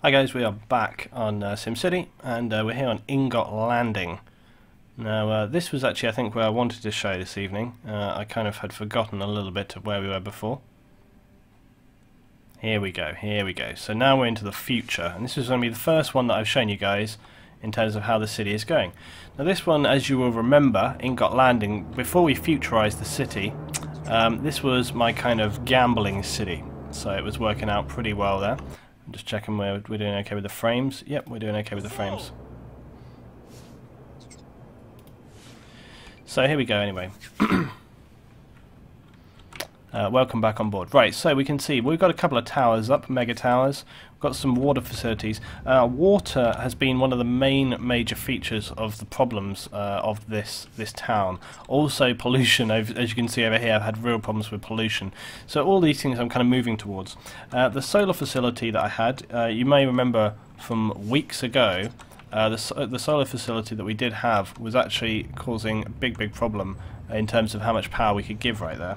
Hi guys, we are back on SimCity and we're here on Ingot Landing. Now this was actually I think where I wanted to show this evening. I kind of had forgotten a little bit of where we were before. Here we go. So now we're into the future, and this is going to be the first one that I've shown you guys in terms of how the city is going. Now this one, as you will remember, Ingot Landing, before we futurized the city, this was my kind of gambling city, so it was working out pretty well there. I'm just checking we're doing okay with the frames. Yep, we're doing okay with the frames. So here we go anyway. Welcome back on board. Right, so we can see we've got a couple of towers up, mega towers. We've got some water facilities. Water has been one of the major features of the problems of this town. Also pollution, as you can see over here, I've had real problems with pollution. So all these things I'm kind of moving towards. The solar facility that I had, you may remember from weeks ago, the solar facility that we did have was actually causing a big problem in terms of how much power we could give right there.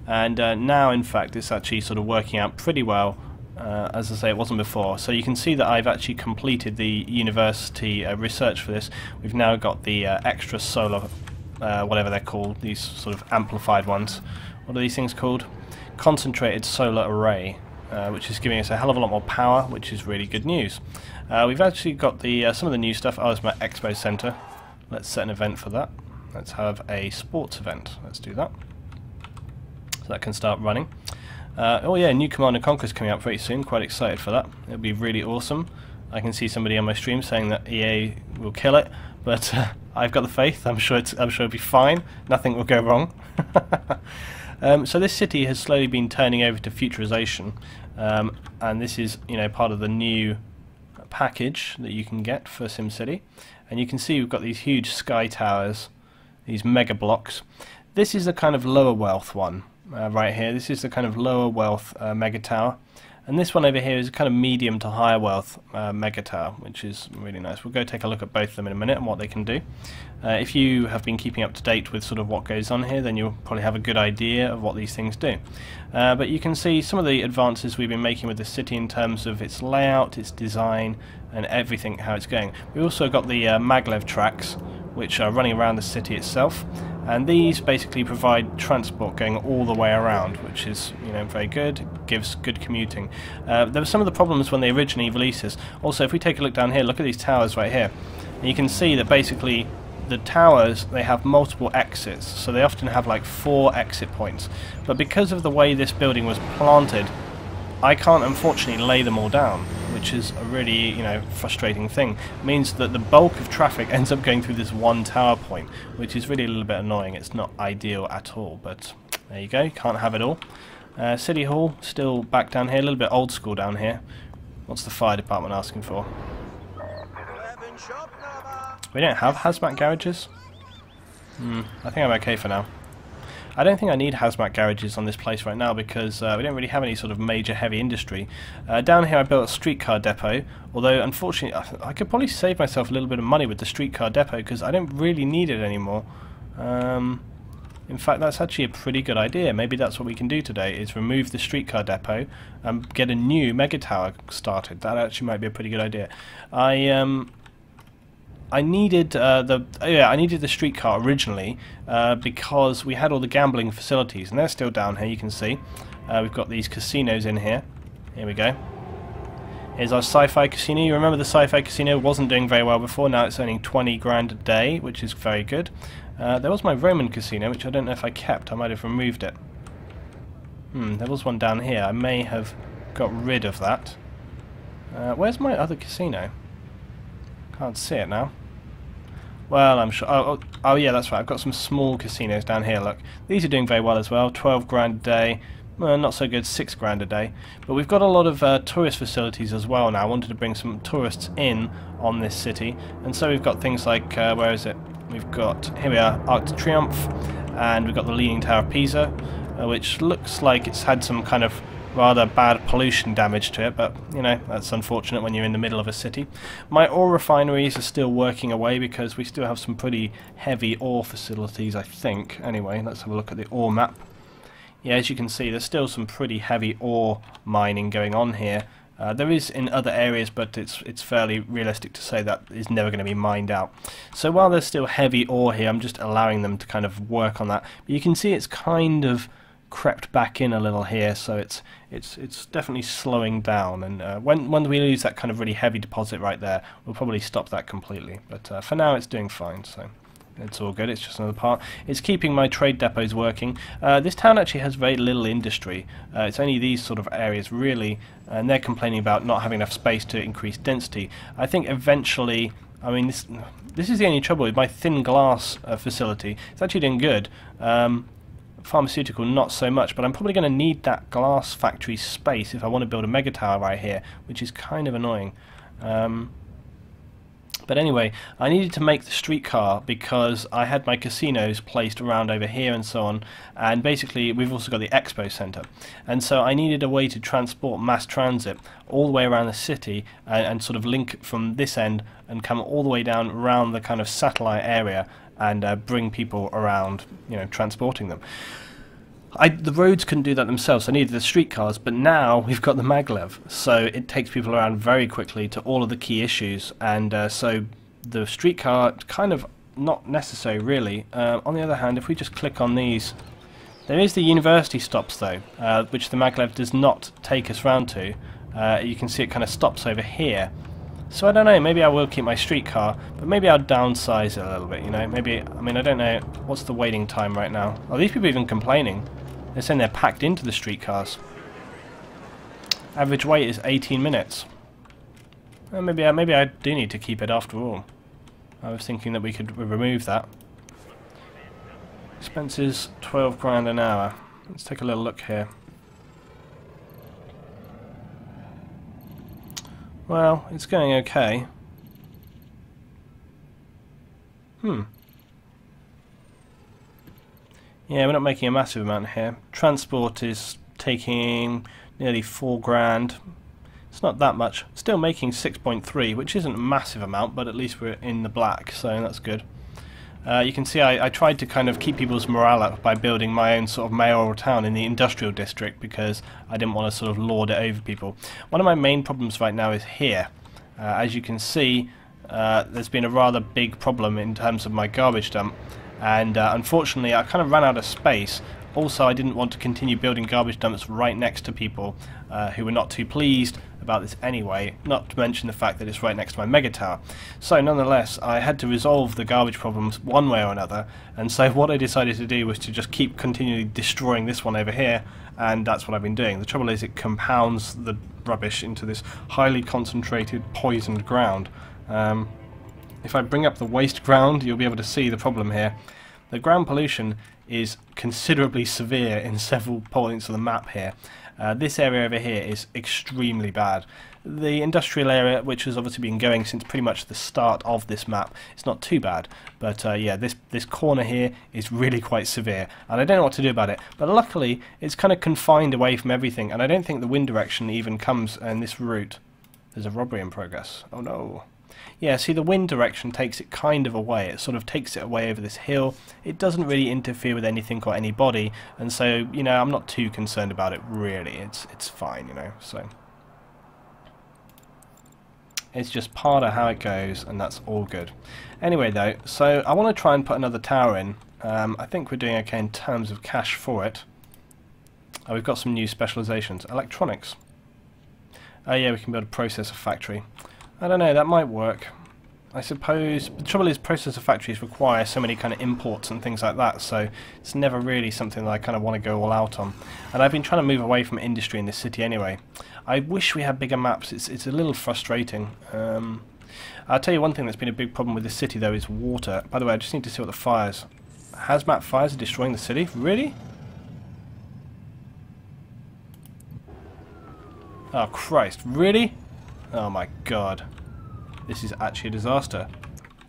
And now, in fact, it's actually sort of working out pretty well. As I say, it wasn't before. So you can see that I've actually completed the university research for this. We've now got the extra solar, whatever they're called, these sort of amplified ones. What are these things called? Concentrated solar array, which is giving us a hell of a lot more power, which is really good news. We've actually got the some of the new stuff. Oh, it's my expo center. Let's set an event for that. Let's have a sports event. Let's do that. So that can start running. Oh yeah, new Command & Conquer is coming out pretty soon. Quite excited for that. It'll be really awesome. I can see somebody on my stream saying that EA will kill it, but I've got the faith. I'm sure it'll be fine. Nothing will go wrong. So this city has slowly been turning over to Futurisation, and this is part of the new package that you can get for SimCity. And you can see we've got these huge sky towers, these mega blocks. This is the kind of lower wealth one. Right here, this is the kind of lower wealth mega tower, and this one over here is a kind of medium to higher wealth mega tower, which is really nice. We'll go take a look at both of them in a minute and what they can do. If you have been keeping up to date with sort of what goes on here, then you'll probably have a good idea of what these things do. But you can see some of the advances we've been making with the city in terms of its layout, its design, and everything, how it's going. We've also got the maglev tracks, which are running around the city itself. And these basically provide transport going all the way around, which is very good, gives good commuting. There were some of the problems when they originally released this. Also, if we take a look down here, look at these towers right here. And you can see that basically the towers, they have multiple exits, so they often have like 4 exit points. But because of the way this building was planted, I can't unfortunately lay them all down, which is a really frustrating thing. It means that the bulk of traffic ends up going through this one tower point, which is really a little bit annoying. It's not ideal at all, but there you go, you can't have it all. City Hall, still back down here, a little bit old school down here. What's the fire department asking for? We don't have hazmat garages? I think I'm okay for now. I don't think I need hazmat garages on this place right now because we don't really have any sort of major heavy industry. Down here I built a streetcar depot, although unfortunately I could probably save myself a little bit of money with the streetcar depot because I don't really need it anymore. In fact, that's actually a pretty good idea. Maybe that's what we can do today, is remove the streetcar depot and get a new mega tower started. That actually might be a pretty good idea. I needed the streetcar originally because we had all the gambling facilities, and they're still down here. You can see we've got these casinos in here. Here we go. Here's our sci-fi casino. You remember the sci-fi casino wasn't doing very well before. Now it's earning 20 grand a day, which is very good. There was my Roman casino, which I don't know if I kept. I might have removed it. There was one down here. I may have got rid of that. Where's my other casino? Can't see it now. Well, I'm sure. Oh, yeah, that's right. I've got some small casinos down here. Look, these are doing very well as well. 12 grand a day. Well, not so good. 6 grand a day. But we've got a lot of tourist facilities as well now. I wanted to bring some tourists in on this city, and so we've got things like where is it? We've got, here we are, Arc de Triomphe, and we've got the Leaning Tower of Pisa, which looks like it's had some kind of rather bad pollution damage to it, but that's unfortunate when you're in the middle of a city. My ore refineries are still working away because we still have some pretty heavy ore facilities, I think. Anyway, let's have a look at the ore map. Yeah, as you can see, there's still some pretty heavy ore mining going on here. There is in other areas, but it's fairly realistic to say that is never going to be mined out. So while there's still heavy ore here, I'm just allowing them to kind of work on that. But you can see it's kind of crept back in a little here, so it's definitely slowing down. And when we lose that kind of really heavy deposit right there, we'll probably stop that completely. But for now, it's doing fine. So. It's all good, it's just another part. It's keeping my trade depots working. This town actually has very little industry. It's only these sort of areas really, and they're complaining about not having enough space to increase density. I think eventually, I mean, this is the only trouble with my thin glass facility. It's actually doing good. Pharmaceutical, not so much, but I'm probably going to need that glass factory space if I want to build a mega tower right here, which is kind of annoying. But anyway, I needed to make the streetcar because I had my casinos placed around over here and so on, and basically we've also got the expo centre, and so I needed a way to transport mass transit all the way around the city and sort of link from this end and come all the way down around the kind of satellite area and bring people around, you know, transporting them. The roads couldn't do that themselves, so I needed the streetcars, but now we've got the maglev, so it takes people around very quickly to all of the key issues, and so the streetcar kind of not necessary really. On the other hand, if we just click on these, there is the university stops though, which the maglev does not take us round to. You can see it kind of stops over here. So I don't know, maybe I will keep my streetcar, but maybe I'll downsize it a little bit, you know, maybe, I mean, I don't know, what's the waiting time right now? Are these people even complaining? They're saying they're packed into the streetcars. Average wait is 18 minutes. Well, maybe I do need to keep it after all. I was thinking that we could remove that. Expenses, 12 grand an hour. Let's take a little look here. Well, it's going okay. Yeah, we're not making a massive amount here. Transport is taking nearly 4 grand. It's not that much. Still making 6.3, which isn't a massive amount, but at least we're in the black, so that's good. You can see I tried to kind of keep people's morale up by building my own sort of mayoral town in the industrial district because I didn't want to sort of lord it over people. One of my main problems right now is here. As you can see, there's been a rather big problem in terms of my garbage dump, and unfortunately I kind of ran out of space. Also, I didn't want to continue building garbage dumps right next to people who were not too pleased about this anyway, not to mention the fact that it's right next to my mega tower. So nonetheless, I had to resolve the garbage problems one way or another, and so what I decided to do was to just keep continually destroying this one over here, and that's what I've been doing. The trouble is it compounds the rubbish into this highly concentrated poisoned ground. If I bring up the waste ground, you'll be able to see the problem here. The ground pollution is considerably severe in several points of the map here. This area over here is extremely bad. The industrial area, which has obviously been going since pretty much the start of this map, it's not too bad. But yeah, this corner here is really quite severe, and I don't know what to do about it. But luckily, it's kind of confined away from everything, and I don't think the wind direction even comes in this route. There's a robbery in progress. Oh no. Yeah, see, the wind direction takes it kind of away. It sort of takes it away over this hill. It doesn't really interfere with anything or anybody, and so, you know, I'm not too concerned about it, really. It's fine, you know, so. It's just part of how it goes, and that's all good. Anyway, though, so I want to try and put another tower in. I think we're doing okay in terms of cash for it. Oh, we've got some new specializations. Electronics. Oh yeah, we can build a processor factory. I don't know, that might work. I suppose the trouble is processor factories require so many kind of imports and things like that, so it's never really something that I kind of want to go all out on. And I've been trying to move away from industry in this city anyway. I wish we had bigger maps. It's a little frustrating. I'll tell you one thing that's been a big problem with this city though is water. By the way, I just need to see what the fires. Hazmat fires are destroying the city? Really? Oh Christ, really? Oh my god. This is actually a disaster.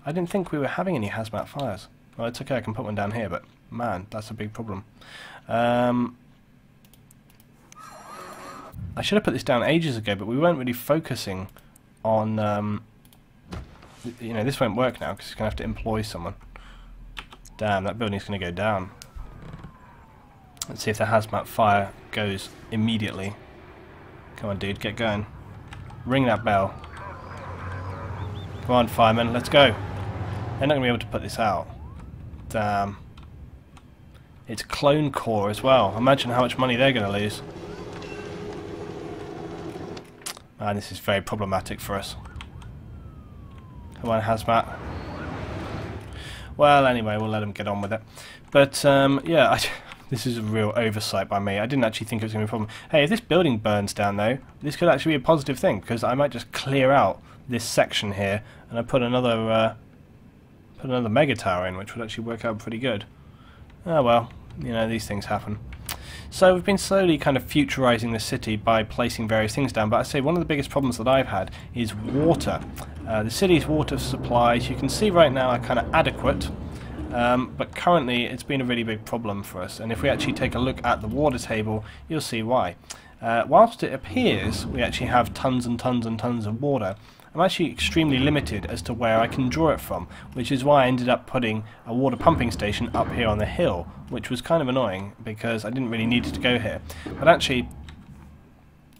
I didn't think we were having any hazmat fires. Well, it's okay, I can put one down here, but man, that's a big problem. I should have put this down ages ago, but we weren't really focusing on... you know, this won't work now, because it's going to have to employ someone. Damn, that building's going to go down. Let's see if the hazmat fire goes immediately. Come on, dude, get going. Ring that bell. Come on, firemen, let's go. They're not going to be able to put this out. Damn. It's clone core as well. Imagine how much money they're going to lose. Man, this is very problematic for us. Come on, hazmat. Well, anyway, we'll let them get on with it. But, yeah, this is a real oversight by me. I didn't actually think it was going to be a problem. Hey, if this building burns down, though, this could actually be a positive thing, because I might just clear out this section here, and I put another mega tower in, which would actually work out pretty good. Oh well, you know, these things happen. So we've been slowly kind of futurizing the city by placing various things down, but I say one of the biggest problems that I've had is water. The city's water supplies, you can see right now, are kind of adequate, but currently it's been a really big problem for us, and if we actually take a look at the water table, you'll see why. Whilst it appears we actually have tons and tons and tons of water, I'm actually extremely limited as to where I can draw it from, which is why I ended up putting a water pumping station up here on the hill, which was kind of annoying because I didn't really need it to go here. But actually,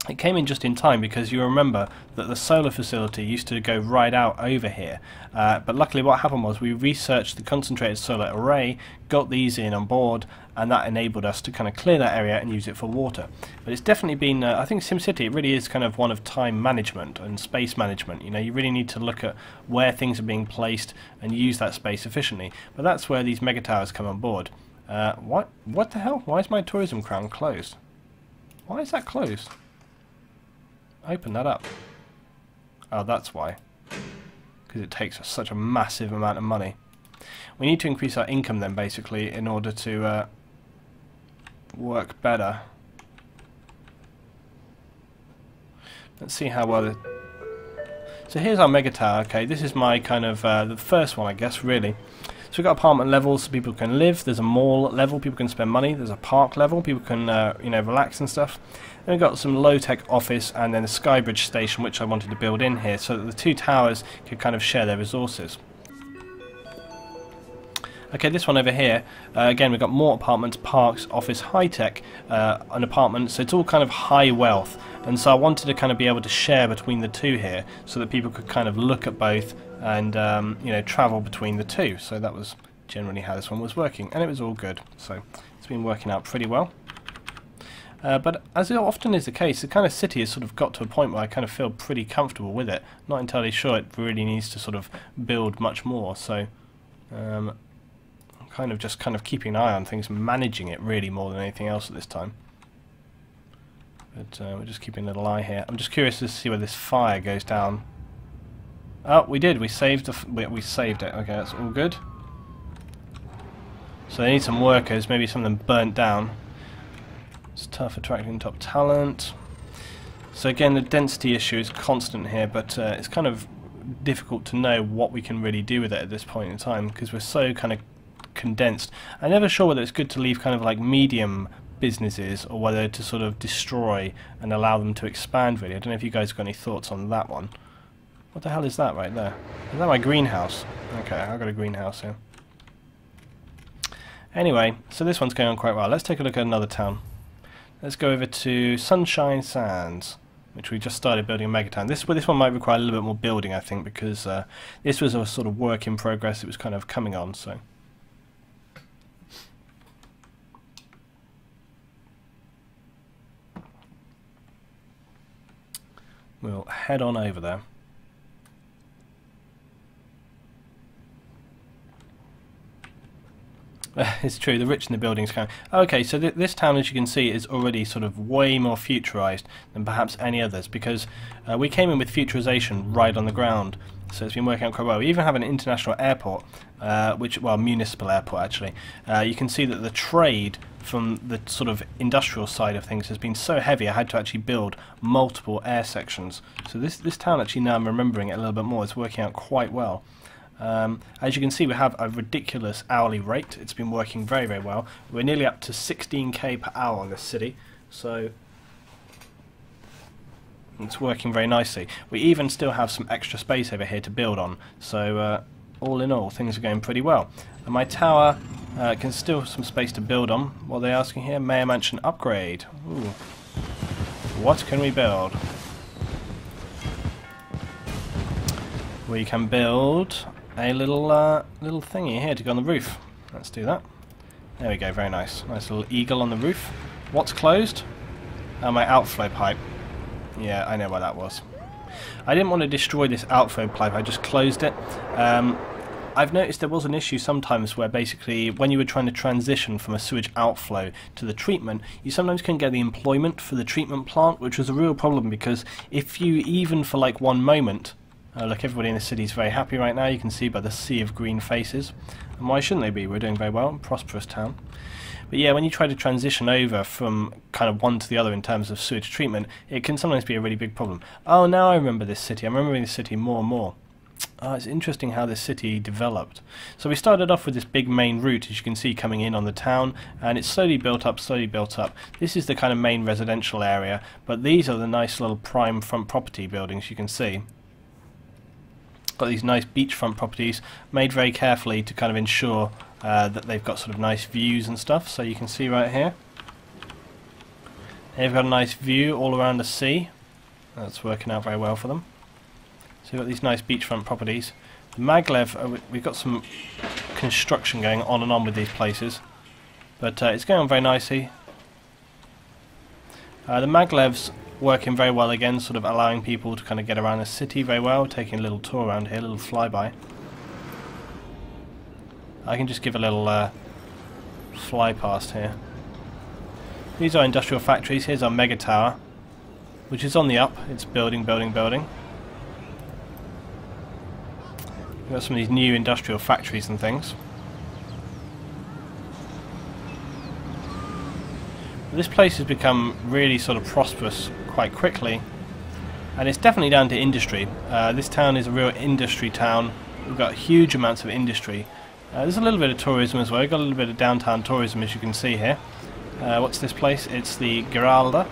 it came in just in time because you remember that the solar facility used to go right out over here. But luckily what happened was we researched the concentrated solar array, got these in on board, and that enabled us to kind of clear that area and use it for water. But it's definitely been, I think SimCity, it really is kind of one of time management and space management. You know, you really need to look at where things are being placed and use that space efficiently. But that's where these mega towers come on board. What the hell? Why is my tourism crown closed? Why is that closed? Open that up. Oh, that's why. Because it takes us such a massive amount of money. We need to increase our income then, basically, in order to work better. Let's see how well... So here's our mega tower. Okay, this is my kind of the first one, I guess, really. So we've got apartment levels so people can live. There's a mall level, people can spend money. There's a park level, people can you know, relax and stuff. Then we've got some low-tech office and then a Skybridge station, which I wanted to build in here so that the two towers could kind of share their resources. Okay, this one over here, again we've got more apartments, parks, office, high-tech, an apartment, so it's all kind of high wealth. And so I wanted to kind of be able to share between the two here so that people could kind of look at both and you know, travel between the two. So that was generally how this one was working, and it was all good. So it's been working out pretty well. But as it often is the case, the kind of city has sort of got to a point where I kind of feel pretty comfortable with it. Not entirely sure it really needs to sort of build much more. So I'm kind of keeping an eye on things, managing it really more than anything else at this time. But we're just keeping a little eye here. I'm just curious to see where this fire goes down. Oh, we did. We saved we saved it. Okay, that's all good. So they need some workers. Maybe some of them burnt down. It's tough attracting top talent. So again, the density issue is constant here, but it's kind of difficult to know what we can really do with it at this point in time because we're so kind of condensed. I'm never sure whether it's good to leave kind of like medium businesses or whether to sort of destroy and allow them to expand really. I don't know if you guys have got any thoughts on that one. What the hell is that right there? Is that my greenhouse? Okay, I've got a greenhouse here. Anyway, so this one's going on quite well. Let's take a look at another town. Let's go over to Sunshine Sands, which we just started building a megatown. This one might require a little bit more building, I think, because this was a sort of work in progress. It was kind of coming on, so. We'll head on over there. It's true, the rich in the buildings kind of... Okay, so this town, as you can see, is already sort of way more futurized than perhaps any others, because we came in with futurization right on the ground, so it's been working out quite well. We even have an international airport, municipal airport actually. You can see that the trade from the sort of industrial side of things has been so heavy I had to actually build multiple air sections. So this town actually, now I'm remembering it a little bit more, is working out quite well. As you can see, we have a ridiculous hourly rate. It's been working very, very well. We're nearly up to 16k per hour on this city, so it's working very nicely. We even still have some extra space over here to build on, so all in all, things are going pretty well. And my tower, Can still some space to build on. What are they asking here? Mayor Mansion upgrade. Ooh. What can we build? We can build a little little thingy here to go on the roof. Let's do that. There we go, very nice. Nice little eagle on the roof. What's closed? Oh, my outflow pipe. Yeah, I know why that was. I didn't want to destroy this outflow pipe, I just closed it. I've noticed there was an issue sometimes where basically when you were trying to transition from a sewage outflow to the treatment, you sometimes couldn't get the employment for the treatment plant, which was a real problem because if you, even for like one moment, look, everybody in the city is very happy right now, you can see by the sea of green faces. And why shouldn't they be? We're doing very well, prosperous town. But yeah, when you try to transition over from kind of one to the other in terms of sewage treatment, it can sometimes be a really big problem. Oh, now I remember this city. I'm remembering this city more and more. It's interesting how this city developed. So we started off with this big main route, as you can see, coming in on the town, and it's slowly built up, slowly built up. This is the kind of main residential area, but these are the nice little prime front property buildings you can see. Got these nice beachfront properties made very carefully to kind of ensure that they've got sort of nice views and stuff. So you can see right here, they've got a nice view all around the sea. That's working out very well for them. So we've got these nice beachfront properties. The Maglev, we've got some construction going on and on with these places, but it's going on very nicely. The Maglev's working very well again, sort of allowing people to kind of get around the city very well, taking a little tour around here, a little flyby. I can just give a little fly past here. These are industrial factories. Here's our mega tower, which is on the up. It's building, building, building. We've got some of these new industrial factories and things. This place has become really sort of prosperous quite quickly, and it's definitely down to industry. This town is a real industry town. We've got huge amounts of industry. There's a little bit of tourism as well. We've got a little bit of downtown tourism, as you can see here. What's this place? It's the Geralda.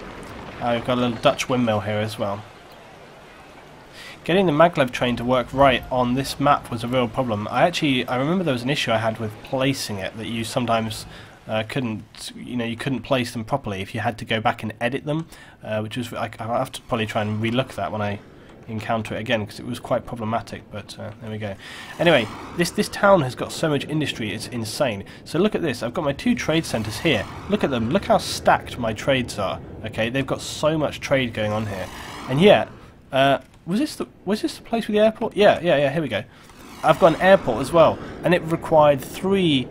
We've got a little Dutch windmill here as well. Getting the maglev train to work right on this map was a real problem. I remember there was an issue I had with placing it, that you sometimes you couldn't place them properly if you had to go back and edit them, which was, I'll have to probably try and relook that when I encounter it again, because it was quite problematic, but there we go. Anyway, this town has got so much industry, it's insane. So look at this, I've got my two trade centres here. Look at them, look how stacked my trades are. Okay, they've got so much trade going on here. And yet, was this the place with the airport? Yeah, here we go. I've got an airport as well, and it required three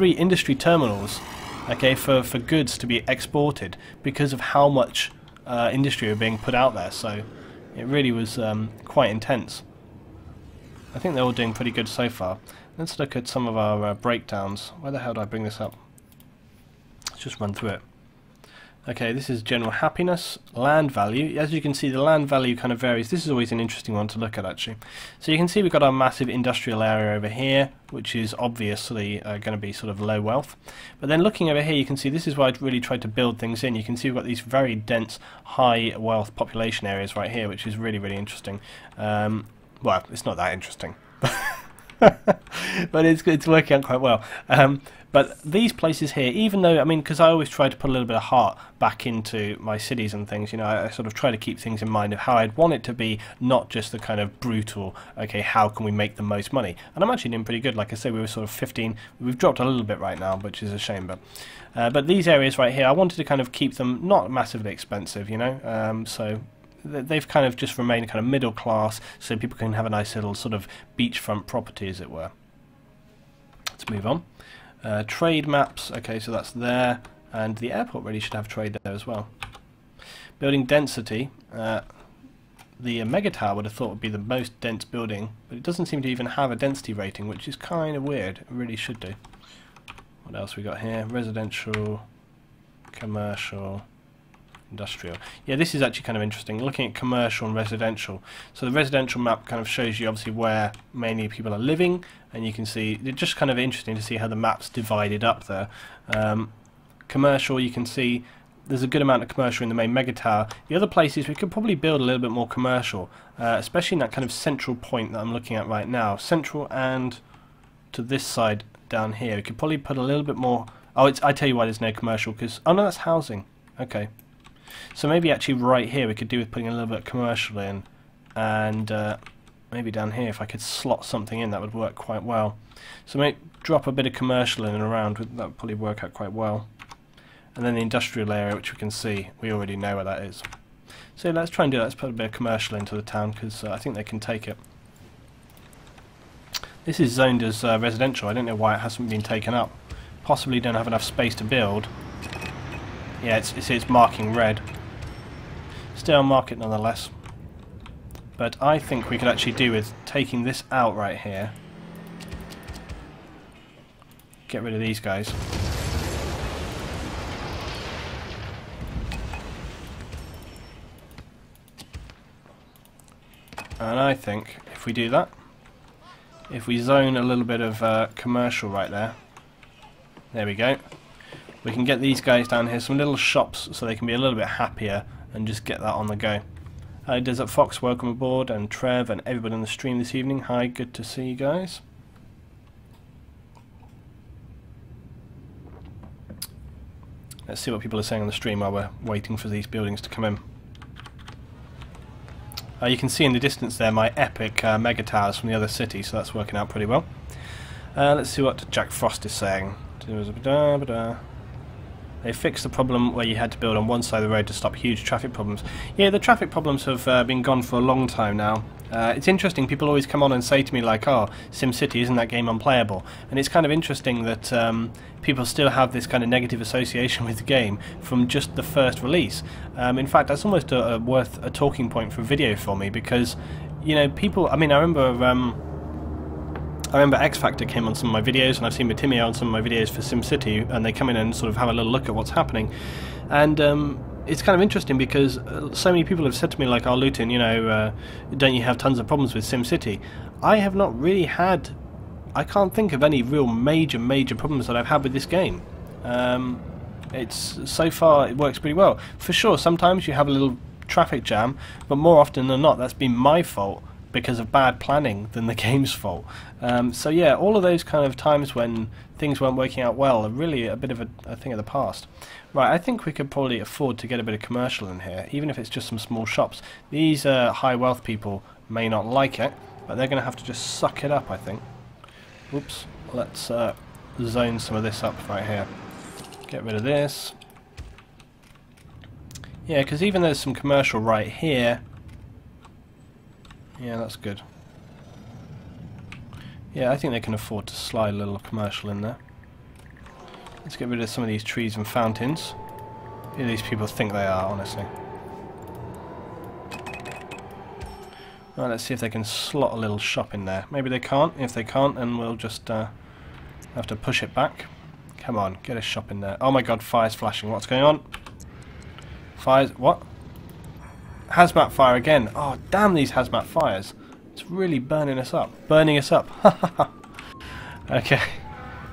industry terminals, okay, for goods to be exported because of how much industry are being put out there. So it really was quite intense. I think they're all doing pretty good so far. Let's look at some of our breakdowns. Where the hell do I bring this up? Let's just run through it. Okay, this is general happiness, land value. As you can see, the land value kind of varies. This is always an interesting one to look at, actually. So you can see we've got our massive industrial area over here, which is obviously going to be sort of low wealth. But then looking over here, you can see this is where I really tried to build things in. You can see we've got these very dense, high wealth population areas right here, which is really, really interesting. Well, it's not that interesting. But it's working out quite well. But these places here, even though, I mean, because I always try to put a little bit of heart back into my cities and things, you know, I sort of try to keep things in mind of how I'd want it to be, not just the kind of brutal, okay, how can we make the most money? And I'm actually doing pretty good. Like I said, we were sort of 15, we've dropped a little bit right now, which is a shame, but these areas right here, I wanted to kind of keep them not massively expensive, you know, so they've kind of just remained kind of middle class, so people can have a nice little sort of beachfront property, as it were. Let's move on. Trade maps, okay, so that's there, and the airport really should have trade there as well. Building density, the mega tower would have thought would be the most dense building, but it doesn't seem to even have a density rating, which is kind of weird. It really should do. What else we got here? Residential, commercial, industrial. Yeah, this is actually kind of interesting, looking at commercial and residential. So the residential map kind of shows you obviously where mainly people are living, and you can see, it's just kind of interesting to see how the map's divided up there. Commercial, you can see there's a good amount of commercial in the main mega tower. The other places we could probably build a little bit more commercial, especially in that kind of central point that I'm looking at right now. Central and to this side down here. We could probably put a little bit more... Oh, I tell you why there's no commercial, because... Oh no, that's housing. Okay. So maybe actually right here we could do with putting a little bit of commercial in, and maybe down here if I could slot something in, that would work quite well. So maybe drop a bit of commercial in and around, that would probably work out quite well. And then the industrial area, which we can see, we already know where that is. So let's try and do that. Let's put a bit of commercial into the town, because I think they can take it. This is zoned as residential. I don't know why it hasn't been taken up. Possibly don't have enough space to build. Yeah, it's marking red. Still market nonetheless. But I think we could actually do with taking this out right here. Get rid of these guys. And I think if we do that, if we zone a little bit of commercial right there, there we go. We can get these guys down here, some little shops, so they can be a little bit happier and just get that on the go. Desert Fox, welcome aboard, and Trev and everybody on the stream this evening. Hi, good to see you guys. Let's see what people are saying on the stream while we're waiting for these buildings to come in. You can see in the distance there my epic mega towers from the other city, so that's working out pretty well. Let's see what Jack Frost is saying. They fixed the problem where you had to build on one side of the road to stop huge traffic problems. Yeah, the traffic problems have been gone for a long time now. It's interesting, people always come on and say to me like, oh, SimCity, isn't that game unplayable? And it's kind of interesting that people still have this kind of negative association with the game from just the first release. In fact, that's almost worth a talking point for a video for me, because, you know, people, I mean, I remember X Factor came on some of my videos, and I've seen Matimia on some of my videos for SimCity, and they come in and sort of have a little look at what's happening. And it's kind of interesting because so many people have said to me like, oh, Luetin, you know, don't you have tons of problems with SimCity? I have not really had... I can't think of any real major problems that I've had with this game. It's so far, it works pretty well. For sure, sometimes you have a little traffic jam, but more often than not, that's been my fault because of bad planning than the game's fault. So yeah, all of those kind of times when things weren't working out well are really a bit of a thing of the past. Right, I think we could probably afford to get a bit of commercial in here, even if it's just some small shops. These high wealth people may not like it, but they're going to have to just suck it up, I think. Oops, let's zone some of this up right here. Get rid of this. Yeah, because even there's some commercial right here. Yeah, that's good. Yeah, I think they can afford to slide a little commercial in there. Let's get rid of some of these trees and fountains. Who do these people think they are, honestly? Right, let's see if they can slot a little shop in there. Maybe they can't. If they can't, then we'll just have to push it back. Come on, get a shop in there. Oh my god, fire's flashing. What's going on? Fires... What? Hazmat fire again. Oh, damn these hazmat fires. It's really burning us up. Burning us up. Okay.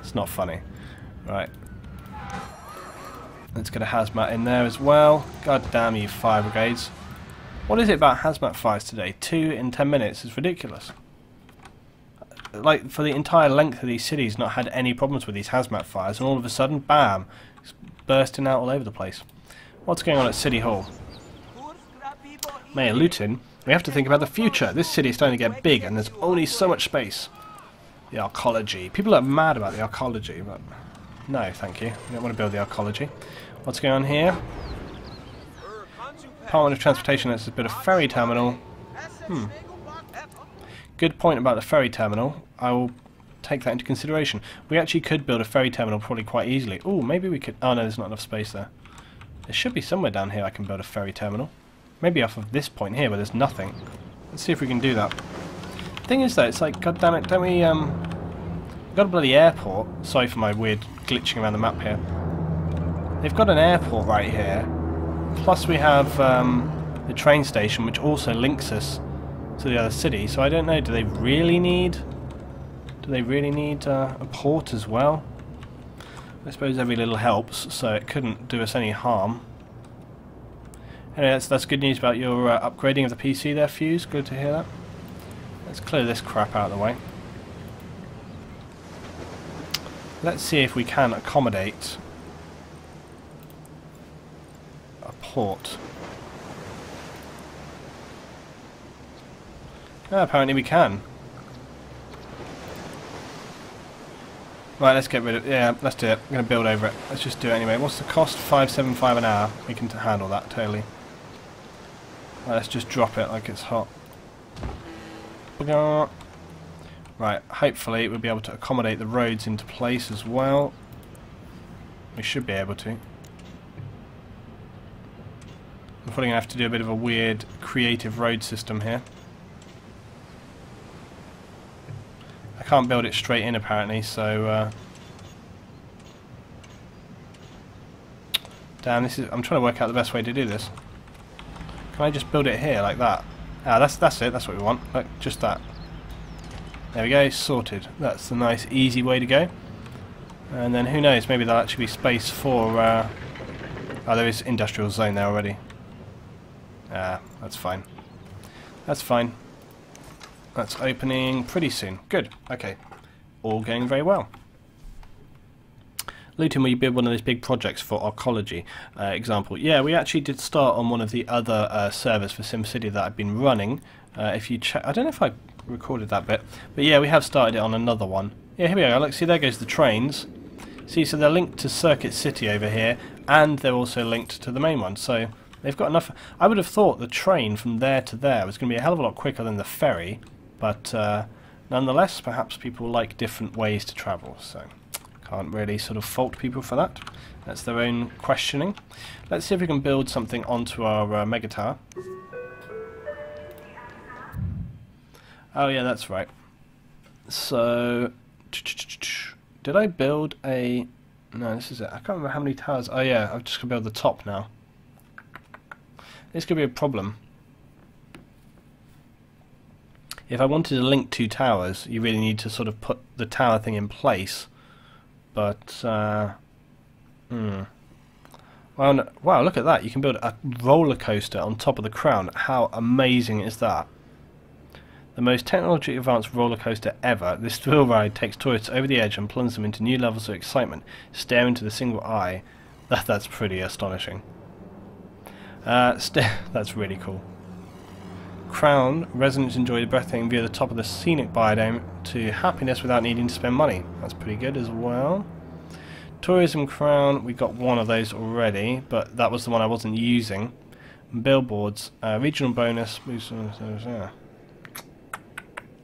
It's not funny. Right. Let's get a hazmat in there as well. God damn you, fire brigades. What is it about hazmat fires today? 2 in 10 minutes is ridiculous. Like, for the entire length of these cities, not had any problems with these hazmat fires, and all of a sudden, bam, it's bursting out all over the place. What's going on at City Hall? Mayor Luetin, we have to think about the future. This city is starting to get big, and there's only so much space. The arcology. People are mad about the arcology, but no, thank you. We don't want to build the arcology. What's going on here? Department of Transportation, that's a bit of ferry terminal. Good point about the ferry terminal. I will take that into consideration. We actually could build a ferry terminal probably quite easily. Oh, maybe we could... Oh no, there's not enough space there. There should be somewhere down here I can build a ferry terminal. Maybe off of this point here where there's nothing. Let's see if we can do that. The thing is though, it's like, god damn it, don't we... We've got a bloody airport. Sorry for my weird glitching around the map here. They've got an airport right here. Plus we have the train station, which also links us to the other city. So I don't know, do they really need a port as well? I suppose every little helps, so it couldn't do us any harm. Anyway, that's good news about your upgrading of the PC there, Fuse. Good to hear that. Let's clear this crap out of the way. let's see if we can accommodate a port. Apparently we can. Right, let's get rid of it. Yeah, let's do it. I'm going to build over it. Let's just do it anyway. What's the cost? 575 an hour. We can handle that totally. Right, let's just drop it like it's hot. Right, hopefully we'll be able to accommodate the roads into place as well. We should be able to. I'm probably going to have to do a bit of a weird creative road system here. I can't build it straight in apparently, so damn, this is. I'm trying to work out the best way to do this. Can I just build it here like that? Ah, that's it. That's what we want. Look, just that. There we go. Sorted. That's the nice, easy way to go. And then who knows? Maybe there'll actually be space for. Oh, there is industrial zone there already. Ah, that's fine. That's fine. That's opening pretty soon. Good. Okay. All going very well. Luetin, will you build one of those big projects for archaeology? Example. Yeah, we actually did start on one of the other servers for SimCity that I've been running. If you check, I don't know if I recorded that bit, but yeah, we have started it on another one. Yeah, here we go. Look, see, there goes the trains. See, so they're linked to Circuit City over here, and they're also linked to the main one. So they've got enough. I would have thought the train from there to there was going to be a hell of a lot quicker than the ferry. But nonetheless, perhaps people like different ways to travel, so can't really sort of fault people for that. That's their own questioning. Let's see if we can build something onto our mega tower. Oh yeah, that's right. So, did I build a... No, this is it. I can't remember how many towers... Oh yeah, I've just got to build the top now. This could be a problem. If I wanted to link two towers, you really need to sort of put the tower thing in place. But, wow, wow, look at that. You can build a roller coaster on top of the crown. How amazing is that? The most technologically advanced roller coaster ever. This thrill ride takes tourists over the edge and plunges them into new levels of excitement. Stare into the single eye. That's pretty astonishing. That's really cool. Crown, residents enjoy the breathtaking view of the top of the scenic biodome to happiness without needing to spend money. That's pretty good as well. Tourism Crown, we got one of those already, but that was the one I wasn't using. Billboards, regional bonus.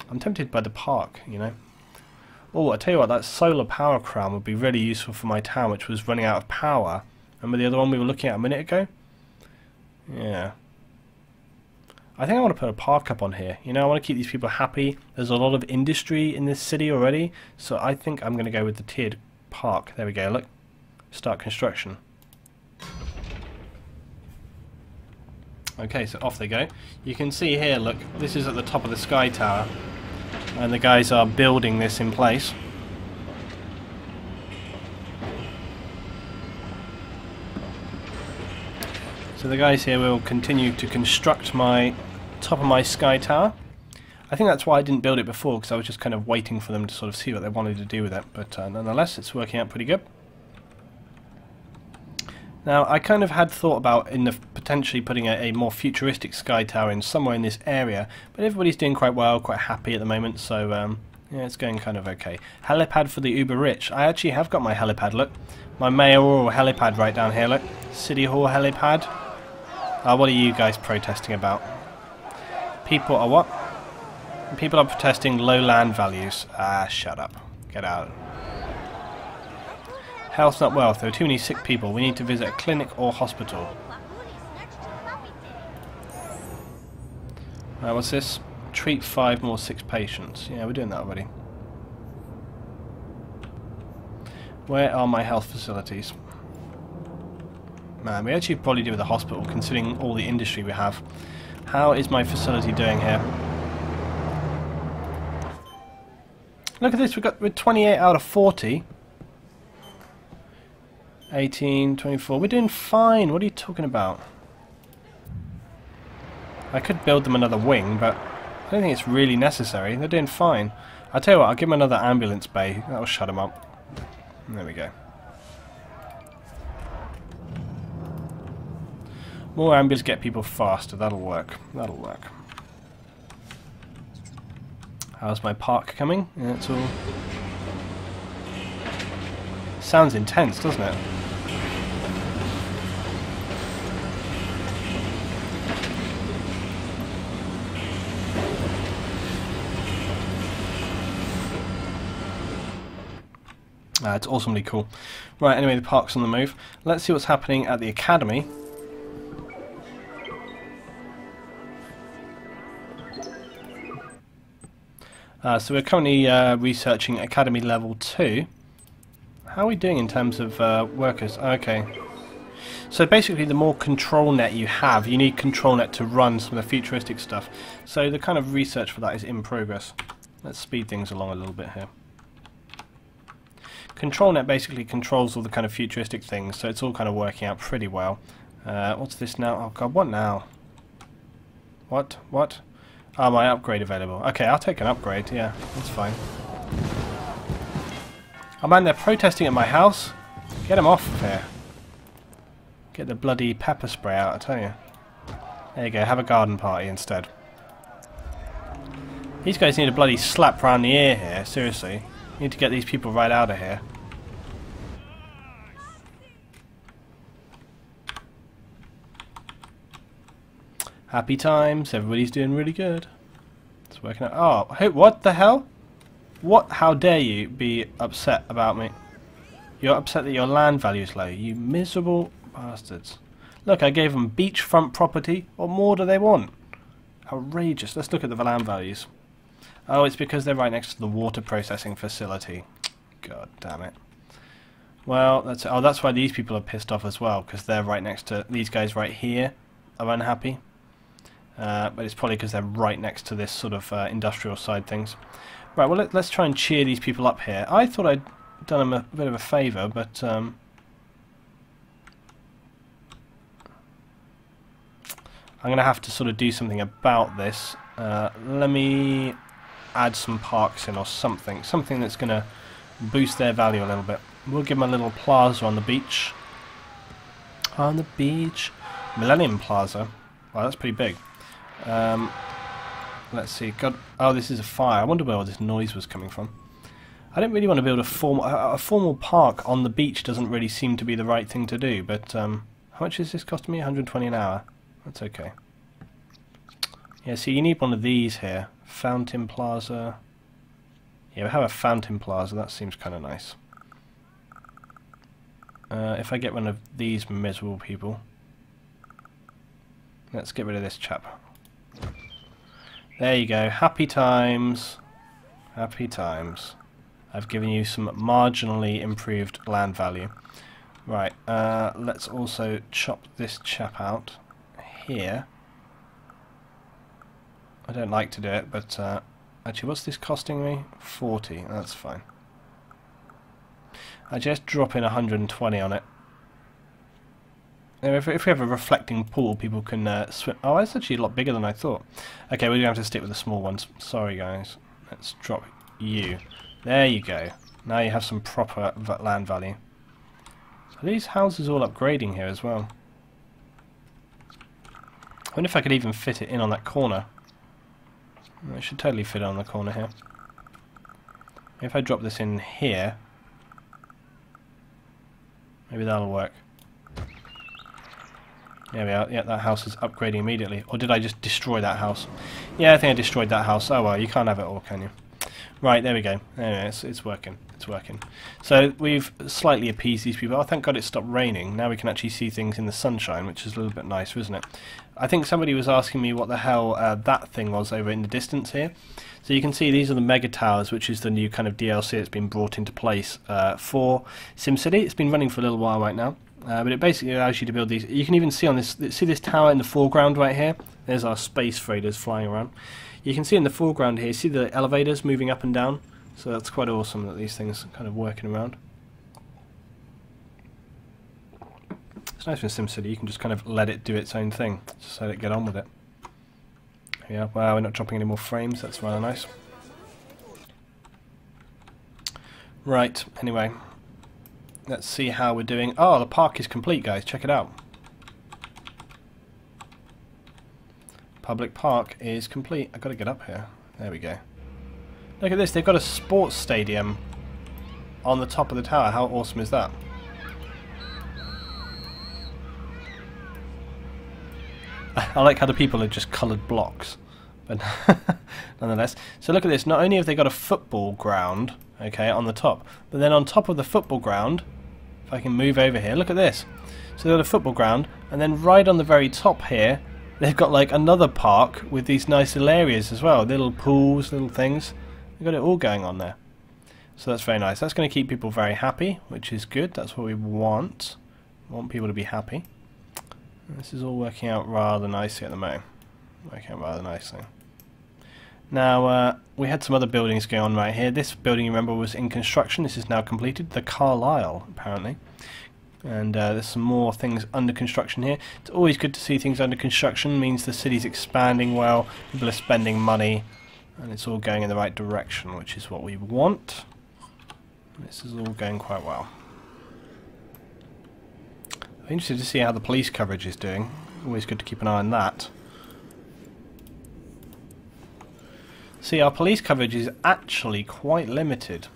I'm tempted by the park, you know. Oh, I tell you what, that solar power crown would be really useful for my town, which was running out of power. Remember the other one we were looking at a minute ago? Yeah. I think I want to put a park up on here. You know, I want to keep these people happy. There's a lot of industry in this city already, so I think I'm going to go with the tiered park. There we go, look. Start construction. Okay, so off they go. You can see here, look, this is at the top of the sky tower, and the guys are building this in place. So the guys here will continue to construct my top of my sky tower. I think that's why I didn't build it before, because I was just kind of waiting for them to sort of see what they wanted to do with it. But nonetheless, it's working out pretty good. Now, I kind of had thought about potentially putting a more futuristic sky tower in somewhere in this area, but everybody's doing quite well, quite happy at the moment, so yeah, it's going kind of okay. Helipad for the uber rich. I actually have got my helipad, look. My mayoral helipad right down here, look. City Hall helipad. What are you guys protesting about? People are what? People are protesting low land values. Ah, shut up. Get out. Health, not wealth. There are too many sick people. We need to visit a clinic or hospital. What's this? Treat 5 more sick patients. Yeah, we're doing that already. Where are my health facilities? Man, we actually probably do with a hospital, considering all the industry we have. How is my facility doing here? Look at this, we're 28 out of 40. 18, 24. We're doing fine. What are you talking about? I could build them another wing, but I don't think it's really necessary. They're doing fine. I'll tell you what, I'll give them another ambulance bay. That'll shut them up. There we go. More ambulances get people faster. That'll work. That'll work. How's my park coming? Yeah, it's all... Sounds intense, doesn't it? It's awesomely cool. Right, anyway, the park's on the move. Let's see what's happening at the academy. So we're currently researching Academy Level 2. How are we doing in terms of workers? Okay. So basically the more control net you have, you need control net to run some of the futuristic stuff. So the kind of research for that is in progress. Let's speed things along a little bit here. Control net basically controls all the kind of futuristic things, so it's all kind of working out pretty well. What's this now? Oh god, what now? What? What? Oh, my upgrade available. Okay, I'll take an upgrade, yeah, that's fine. Oh man, they're protesting at my house. Get them off of here. Get the bloody pepper spray out, I tell you. There you go, have a garden party instead. These guys need a bloody slap round the ear here, seriously. Need to get these people right out of here. Happy times, everybody's doing really good. It's working out. Oh, hey, what the hell? What? How dare you be upset about me? You're upset that your land value is low, you miserable bastards. Look, I gave them beachfront property. What more do they want? Outrageous. Let's look at the land values. Oh, it's because they're right next to the water processing facility. God damn it. Well, that's why these people are pissed off as well, because they're right next to these guys right here are unhappy. But it's probably because they're right next to this sort of industrial side things. Right, well let's try and cheer these people up here. I thought I'd done them a bit of a favour, but I'm going to have to sort of do something about this. Let me add some parks in or something. Something that's going to boost their value a little bit. We'll give them a little plaza on the beach. On the beach. Millennium Plaza. Wow, that's pretty big. Let's see. God, oh, this is a fire. I wonder where all this noise was coming from. I don't really want to build a formal park on the beach. Doesn't really seem to be the right thing to do. But how much is this costing me? 120 an hour. That's okay. Yeah, see, you need one of these here. Fountain Plaza. Yeah, we have a Fountain Plaza. That seems kind of nice. If I get one of these miserable people. Let's get rid of this chap. There you go. Happy times. Happy times. I've given you some marginally improved land value. Right, let's also chop this chap out here. I don't like to do it, but actually, what's this costing me? 40. That's fine. I just drop in 120 on it. If we have a reflecting pool, people can swim. Oh, it's actually a lot bigger than I thought. Okay, we're going to have to stick with the small ones. Sorry, guys. Let's drop you. There you go. Now you have some proper land value. Are these houses all upgrading here as well? I wonder if I could even fit it in on that corner. It should totally fit on the corner here. If I drop this in here, maybe that'll work. There we are. Yeah, that house is upgrading immediately. Or did I just destroy that house? Yeah, I think I destroyed that house. Oh well, you can't have it all, can you? Right, there we go. Anyway, it's working. It's working. So we've slightly appeased these people. Oh, thank God it stopped raining. Now we can actually see things in the sunshine, which is a little bit nicer, isn't it? I think somebody was asking me what the hell that thing was over in the distance here. So you can see these are the Mega Towers, which is the new kind of DLC that's been brought into place for SimCity. It's been running for a little while right now. But it basically allows you to build these. You can even see on this, see this tower in the foreground right here? There's our space freighters flying around. You can see in the foreground here, see the elevators moving up and down? So that's quite awesome that these things are kind of working around. It's nice with SimCity, you can just kind of let it do its own thing. Just let it get on with it. Yeah, wow, we're not dropping any more frames, that's rather nice. Right, anyway. Let's see how we're doing. Oh, the park is complete, guys. Check it out. Public park is complete. I've got to get up here. There we go. Look at this. They've got a sports stadium on the top of the tower. How awesome is that? I like how the people are just coloured blocks. But nonetheless. So look at this. Not only have they got a football ground, okay, on the top, but then on top of the football ground, if I can move over here, look at this. So they've got a football ground, and then right on the very top here, they've got like another park with these nice little areas as well. Little pools, little things. They've got it all going on there. So that's very nice. That's going to keep people very happy, which is good. That's what we want. We want people to be happy. And this is all working out rather nicely at the moment. Working out rather nicely. Now, we had some other buildings going on right here. This building, you remember, was in construction. This is now completed. The Carlisle, apparently. And there's some more things under construction here. It's always good to see things under construction. It means the city's expanding well. People are spending money. And it's all going in the right direction, which is what we want. This is all going quite well. I'm interested to see how the police coverage is doing. Always good to keep an eye on that. See, our police coverage is actually quite limited.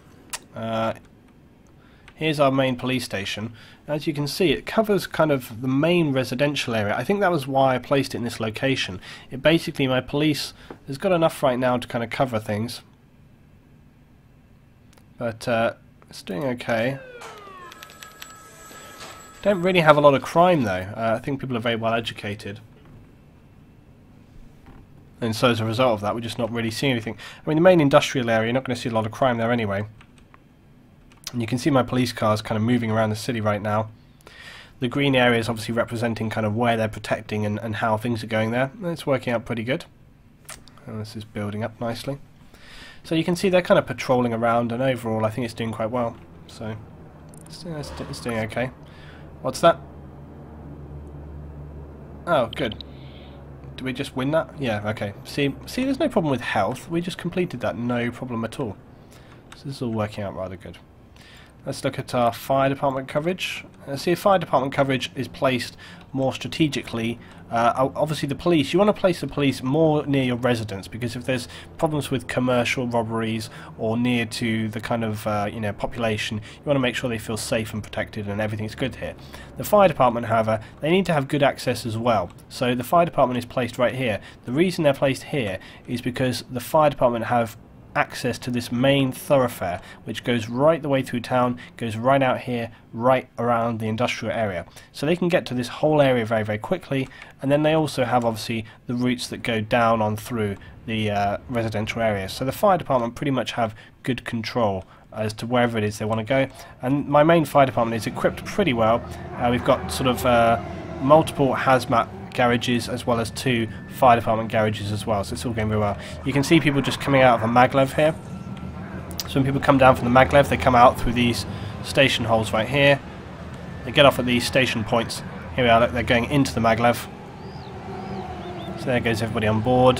Here's our main police station. As you can see, it covers kind of the main residential area. I think that was why I placed it in this location. It basically, my police has got enough right now to kind of cover things. But it's doing okay. Don't really have a lot of crime though. I think people are very well educated. And so as a result of that, we're just not really seeing anything. I mean, the main industrial area, you're not going to see a lot of crime there anyway. And you can see my police cars kind of moving around the city right now. The green area is obviously representing kind of where they're protecting and how things are going there. And it's working out pretty good. And this is building up nicely. So you can see they're kind of patrolling around, and overall I think it's doing quite well. So it's doing okay. What's that? Oh, good. Did we just win that? Yeah, okay. See, there's no problem with health. We just completed that, no problem at all. So this is all working out rather good. Let's look at our fire department coverage. See, if fire department coverage is placed more strategically, obviously the police, you want to place the police more near your residents, because if there's problems with commercial robberies or near to the kind of population, you want to make sure they feel safe and protected and everything's good here. The fire department, however, they need to have good access as well. So the fire department is placed right here. The reason they're placed here is because the fire department have access to this main thoroughfare, which goes right the way through town, goes right out here, right around the industrial area. So they can get to this whole area very, very quickly, and then they also have obviously the routes that go down on through the residential areas. So the fire department pretty much have good control as to wherever it is they want to go. And my main fire department is equipped pretty well. We've got sort of multiple hazmat garages as well as 2 fire department garages as well, so it's all going very well. You can see people just coming out of a maglev here. So when people come down from the maglev, they come out through these station holes right here. They get off at these station points. Here we are, look, they're going into the maglev. So there goes everybody on board.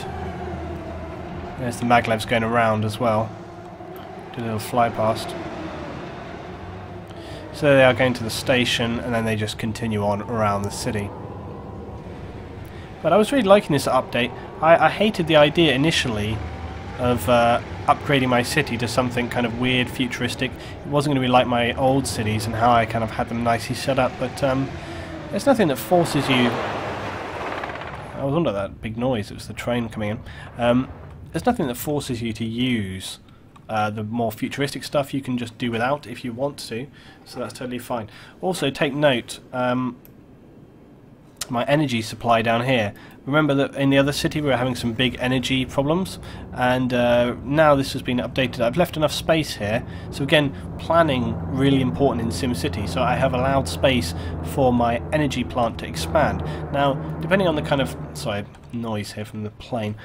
There's the maglevs going around as well. Do a little fly past. So they are going to the station, and then they just continue on around the city. But I was really liking this update. I hated the idea initially of upgrading my city to something kind of weird, futuristic. It wasn't going to be like my old cities and how I kind of had them nicely set up, but there's nothing that forces you... I was under that big noise, it was the train coming in. There's nothing that forces you to use the more futuristic stuff. You can just do without if you want to, so that's totally fine. Also, take note, my energy supply down here. Remember that in the other city we were having some big energy problems, and now this has been updated. I've left enough space here, so again, planning really important in SimCity, so I have allowed space for my energy plant to expand. Now, depending on the kind of... sorry, noise here from the plane.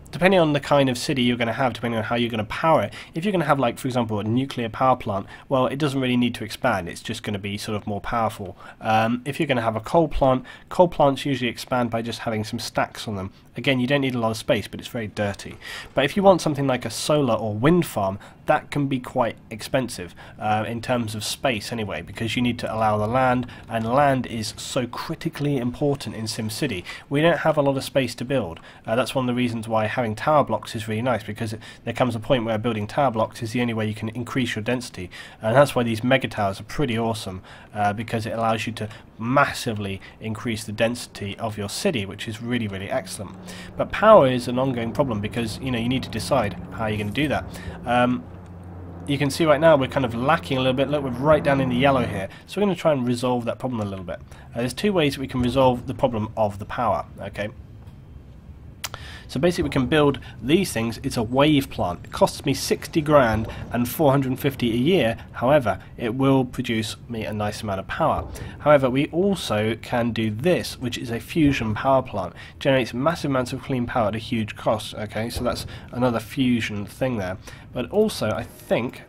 Depending on the kind of city you're going to have, depending on how you're going to power it, if you're going to have, like, for example, a nuclear power plant, well, it doesn't really need to expand. It's just going to be sort of more powerful. If you're going to have a coal plants usually expand by just having some stacks on them. Again, you don't need a lot of space, but it's very dirty. But if you want something like a solar or wind farm, that can be quite expensive in terms of space anyway, because you need to allow the land, and land is so critically important in SimCity. We don't have a lot of space to build. That's one of the reasons why having tower blocks is really nice, because there comes a point where building tower blocks is the only way you can increase your density, and that's why these mega towers are pretty awesome, because it allows you to massively increase the density of your city, which is really, really excellent. But power is an ongoing problem, because you need to decide how you're going to do that. You can see right now we're kind of lacking a little bit. Look, we're right down in the yellow here, so we're going to try and resolve that problem a little bit. There's two ways that we can resolve the problem of the power. Okay, so basically we can build these things. It's a wave plant. It costs me 60 grand and 450 a year. However, it will produce me a nice amount of power. However, we also can do this, which is a fusion power plant. Generates massive amounts of clean power at a huge cost. Okay, so that's another fusion thing there. But also, I think,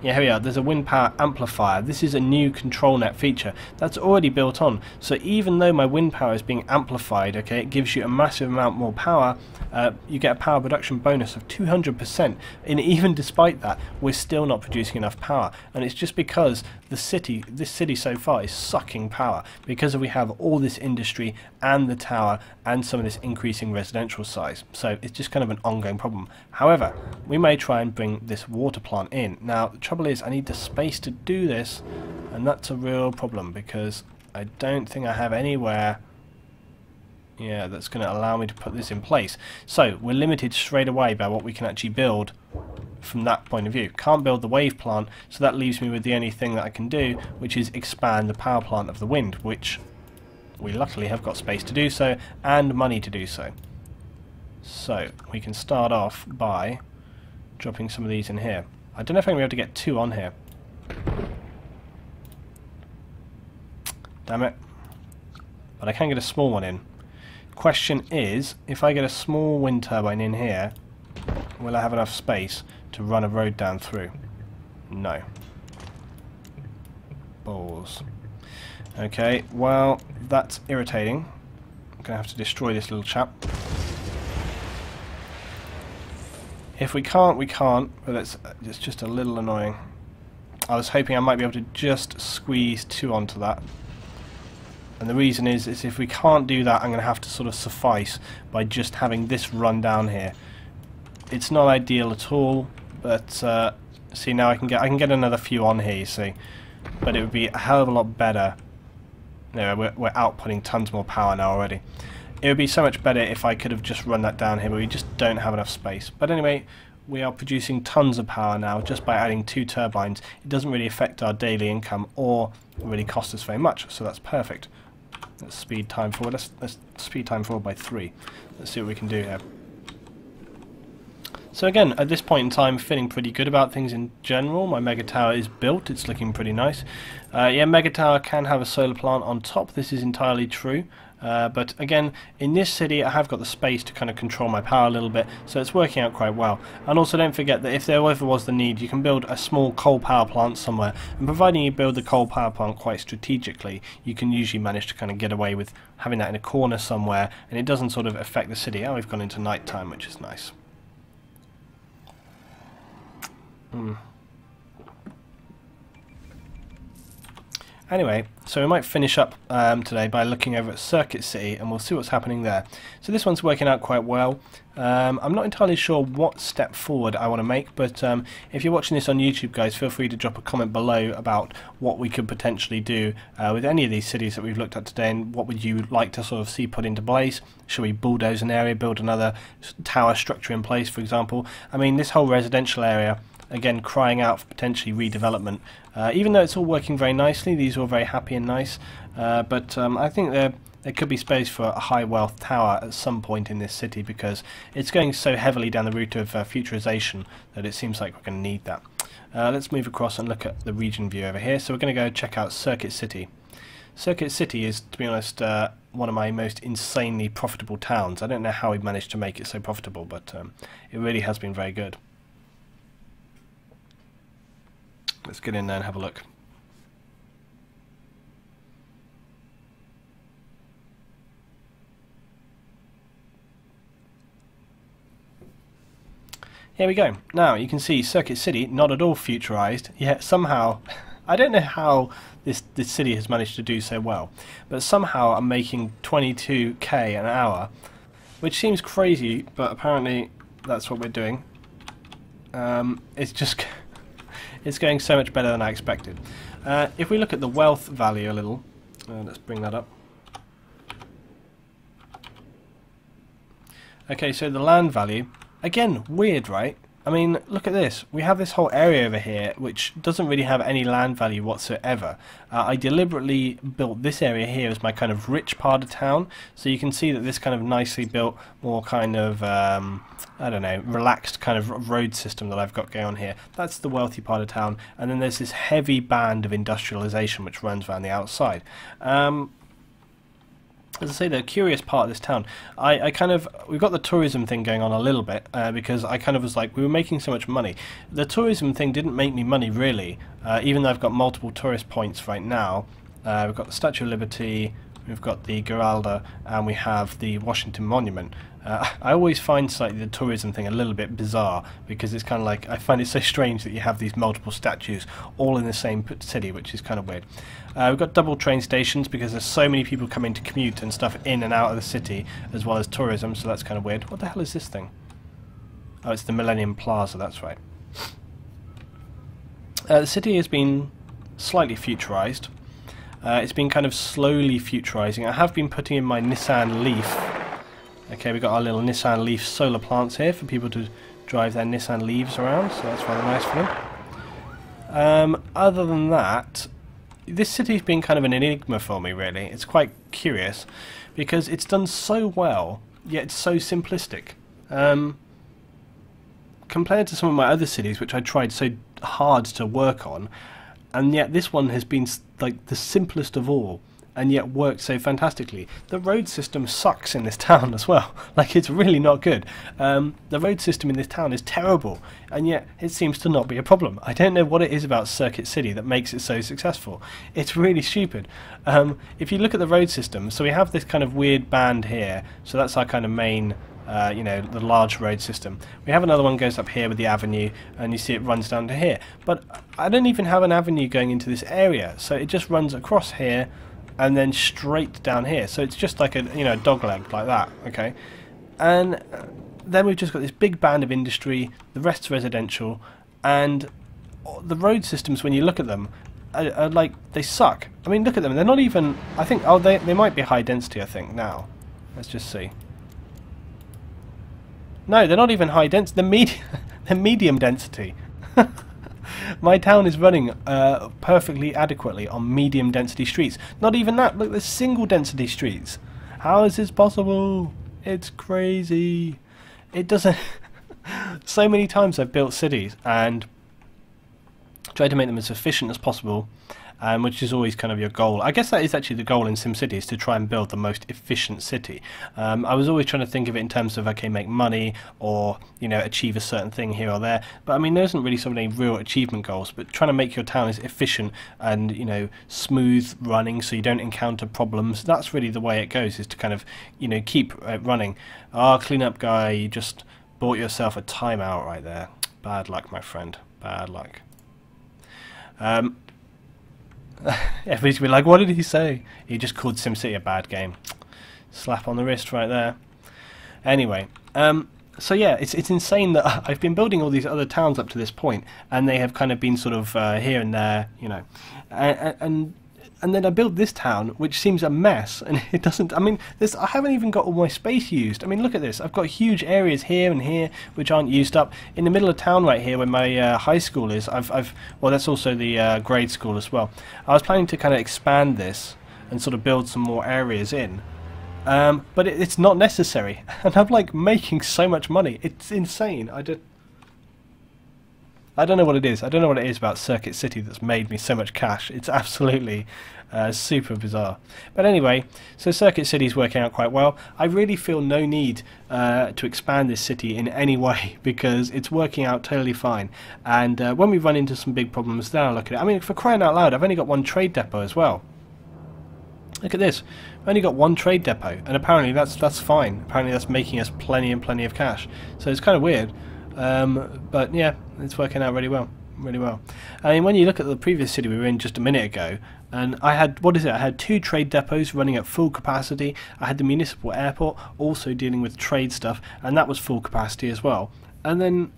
yeah, here we are. There's a wind power amplifier. This is a new control net feature that's already built on. So even though my wind power is being amplified, okay, it gives you a massive amount more power. You get a power production bonus of 200%. And even despite that, we're still not producing enough power. And it's just because this city so far is sucking power, because we have all this industry and the tower and some of this increasing residential size. So it's just kind of an ongoing problem. However, we may try and bring this water plant in. Now, the trouble is I need the space to do this, and that's a real problem, because I don't think I have anywhere that's going to allow me to put this in place. So we're limited straight away by what we can actually build from that point of view. Can't build the wave plant, so that leaves me with the only thing that I can do, which is expand the power plant of the wind, which we luckily have got space to do so and money to do so. So we can start off by dropping some of these in here. I don't know if I'm going to be able to get two on here. Damn it. But I can get a small one in. Question is, if I get a small wind turbine in here, will I have enough space to run a road down through? No. Balls. Okay, well, that's irritating. I'm going to have to destroy this little chap. If we can't, we can't, but it's just a little annoying. I was hoping I might be able to just squeeze two onto that. And the reason is if we can't do that, I'm going to have to sort of suffice by just having this run down here. It's not ideal at all, but see, now I can get another few on here, you see. But it would be a hell of a lot better. No, we're outputting tons more power now already. It would be so much better if I could have just run that down here, but we just don't have enough space. But anyway, we are producing tons of power now just by adding two turbines. It doesn't really affect our daily income or really cost us very much, so that's perfect. Let's speed time forward. Let's speed time forward by 3. Let's see what we can do here. So again, at this point in time, feeling pretty good about things in general. My mega tower is built. It's looking pretty nice. Yeah, mega tower can have a solar plant on top. This is entirely true. But again, in this city I have got the space to kind of control my power a little bit, so it's working out quite well. And also don't forget that if there ever was the need, you can build a small coal power plant somewhere, and providing you build the coal power plant quite strategically, you can usually manage to kind of get away with having that in a corner somewhere, and it doesn't sort of affect the city. Oh, we've gone into night time, which is nice. Anyway, so we might finish up today by looking over at Circuit City, and we'll see what's happening there. So this one's working out quite well. I'm not entirely sure what step forward I want to make, but if you're watching this on YouTube, guys, feel free to drop a comment below about what we could potentially do with any of these cities that we've looked at today, and what would you like to sort of see put into place. Should we bulldoze an area, build another tower structure in place, for example? I mean, this whole residential area, again, crying out for potentially redevelopment. Even though it's all working very nicely, these are all very happy and nice, but I think there could be space for a high wealth tower at some point in this city, because it's going so heavily down the route of futurisation that it seems like we're going to need that. Let's move across and look at the region view over here. So we're going to go check out Circuit City. Circuit City is, to be honest, one of my most insanely profitable towns. I don't know how we've managed to make it so profitable, but it really has been very good. Let's get in there and have a look. Here we go. Now you can see Circuit City, not at all futurized, yet somehow, I don't know how this city has managed to do so well, but somehow I'm making 22k an hour, which seems crazy, but apparently that's what we're doing. It's going so much better than I expected. If we look at the wealth value a little, let's bring that up. Okay, so the land value, again, weird, right? I mean, look at this. We have this whole area over here which doesn't really have any land value whatsoever. I deliberately built this area here as my kind of rich part of town, so you can see that this kind of nicely built, more kind of, I don't know, relaxed kind of road system that I've got going on here. That's the wealthy part of town, and then there's this heavy band of industrialization which runs around the outside. As I say, the curious part of this town, we've got the tourism thing going on a little bit, because I kind of was like, we were making so much money. The tourism thing didn't make me money really, even though I've got multiple tourist points right now. We've got the Statue of Liberty, we've got the Giralda, and we have the Washington Monument. I always find slightly the tourism thing a little bit bizarre, because it's kind of like, I find it so strange that you have these multiple statues all in the same city, which is kind of weird. We've got double train stations because there's so many people coming to commute and stuff in and out of the city, as well as tourism, so that's kind of weird. What the hell is this thing? Oh, it's the Millennium Plaza, that's right. The city has been slightly futurized. It's been kind of slowly futurizing. I have been putting in my Nissan Leaf. Okay, we've got our little Nissan Leaf solar plants here for people to drive their Nissan Leafs around, so that's rather nice for them. Other than that, this city's been kind of an enigma for me, really. It's quite curious, because it's done so well, yet it's so simplistic. Compared to some of my other cities, which I tried so hard to work on, and yet this one has been like the simplest of all, and yet worked so fantastically. The road system sucks in this town as well. Like, it's really not good. The road system in this town is terrible, and yet it seems to not be a problem. I don't know what it is about Circuit City that makes it so successful. It's really stupid. If you look at the road system, so we have this kind of weird band here, so that's our kind of main, you know, the large road system. We have another one goes up here with the avenue, and you see it runs down to here. But I don't even have an avenue going into this area, so it just runs across here, and then straight down here, so it's just like a, you know, dog leg like that, okay? And then we've just got this big band of industry, the rest's residential, and the road systems, when you look at them, are like, they suck. I mean, look at them, they're not even, I think, oh, they might be high density, I think, now. Let's just see. No, they're not even high density, they're medium density. My town is running perfectly adequately on medium density streets. Not even that, look, there's single density streets. How is this possible? It's crazy. It doesn't... So many times I've built cities and tried to make them as efficient as possible, which is always kind of your goal. I guess that is actually the goal in SimCity, is to try and build the most efficient city. I was always trying to think of it in terms of, okay, make money, or, you know, achieve a certain thing here or there. But I mean, there isn't really so many real achievement goals, but trying to make your town as efficient and, you know, smooth running so you don't encounter problems. That's really the way it goes, is to kind of, you know, keep it running. Ah, cleanup guy, you just bought yourself a timeout right there. Bad luck, my friend. Bad luck. Everybody's been like, what did he say? He just called SimCity a bad game. Slap on the wrist right there. Anyway, so yeah, it's insane that I've been building all these other towns up to this point, and they have kind of been sort of here and there, you know, and then I built this town, which seems a mess, and it doesn't. I mean, I haven't even got all my space used. I mean, look at this. I've got huge areas here and here which aren't used up. In the middle of town right here, where my high school is, well, that's also the grade school as well. I was planning to kind of expand this and sort of build some more areas in, but it's not necessary, and I'm like making so much money. It's insane. I don't know what it is. I don't know what it is about Circuit City that's made me so much cash. It's absolutely super bizarre. But anyway, so Circuit City is working out quite well. I really feel no need to expand this city in any way, because it's working out totally fine. And when we run into some big problems, then I'll look at it. I mean, for crying out loud, I've only got one trade depot as well. Look at this. I've only got one trade depot, and apparently that's fine. Apparently that's making us plenty and plenty of cash. So it's kind of weird. But yeah, it's working out really well. Really well. I mean, when you look at the previous city we were in just a minute ago, and I had, what is it, I had 2 trade depots running at full capacity. I had the municipal airport also dealing with trade stuff, and that was full capacity as well. And then,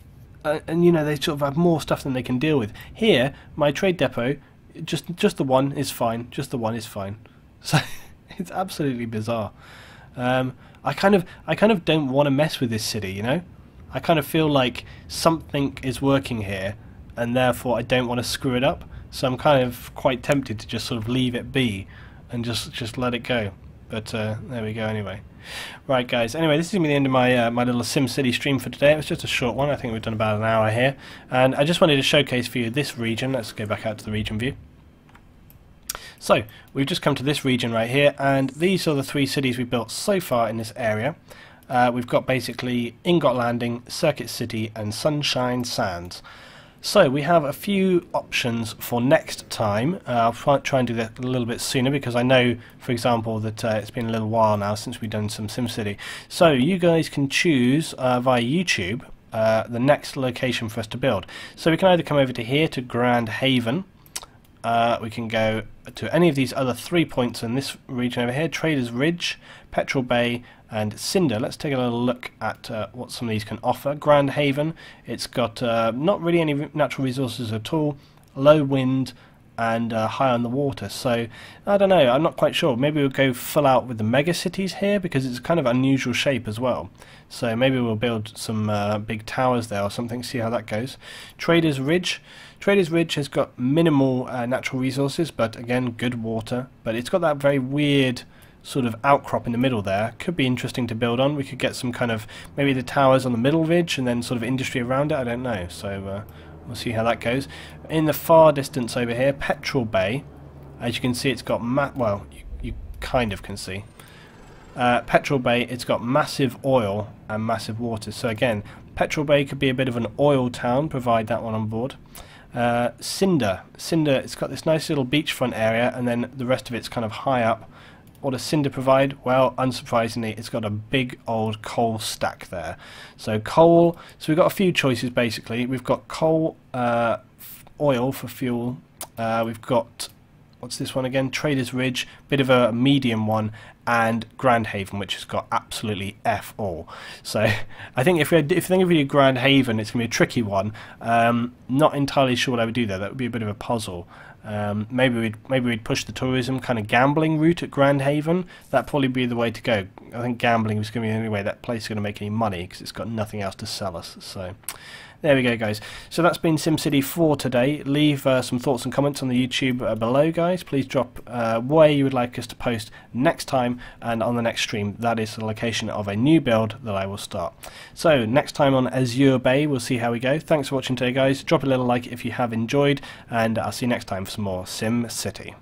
and you know, they sort of have more stuff than they can deal with. Here, my trade depot, just the one is fine. Just the one is fine. So it's absolutely bizarre. I kind of don't want to mess with this city, you know. I kind of feel like something is working here, and therefore I don't want to screw it up. So I'm kind of quite tempted to just sort of leave it be and just let it go. But there we go anyway. Right guys, anyway, this is going to be the end of my my little SimCity stream for today. It was just a short one. I think we've done about an hour here. And I just wanted to showcase for you this region. Let's go back out to the region view. So we've just come to this region right here, and these are the 3 cities we've built so far in this area. We've got basically Ingot Landing, Circuit City and Sunshine Sands. So we have a few options for next time. I'll try and do that a little bit sooner, because I know, for example, that it's been a little while now since we've done some SimCity. So you guys can choose via YouTube the next location for us to build. So we can either come over to here to Grand Haven. We can go to any of these other 3 points in this region over here: Traders Ridge, Petrol Bay and Cinder. Let's take a little look at what some of these can offer. Grand Haven, it's got not really any natural resources at all, low wind and high on the water. So I don't know, I'm not quite sure. Maybe we'll go full out with the mega cities here, because it's kind of unusual shape as well. So maybe we'll build some big towers there or something, see how that goes. Traders Ridge. Traders Ridge has got minimal natural resources, but again good water, but it's got that very weird sort of outcrop in the middle there. Could be interesting to build on. We could get some kind of, maybe the towers on the middle ridge and then sort of industry around it, I don't know. So we'll see how that goes. In the far distance over here, Petrol Bay, as you can see, it's got well, you kind of can see. Petrol Bay, it's got massive oil and massive water. So again, Petrol Bay could be a bit of an oil town, provide that one on board. Cinder, it's got this nice little beachfront area, and then the rest of it's kind of high up. What does Cinder provide? Well, unsurprisingly, it's got a big old coal stack there. So coal, so we've got a few choices basically. We've got coal, oil for fuel. We've got, what's this one again? Traders Ridge, bit of a medium one, and Grand Haven, which has got absolutely F all. So I think if we do Grand Haven, it's going to be a tricky one. Not entirely sure what I would do there. That would be a bit of a puzzle. Maybe we'd push the tourism kind of gambling route at Grand Haven. That'd probably be the way to go. I think gambling is going to be the only way that place is going to make any money, because it's got nothing else to sell us. So there we go, guys. So that's been SimCity 4 today. Leave some thoughts and comments on the YouTube below, guys. Please drop where you would like us to post next time, and on the next stream, that is the location of a new build that I will start. So next time on Azure Bay, we'll see how we go. Thanks for watching today, guys. Drop a little like if you have enjoyed, and I'll see you next time for some more SimCity.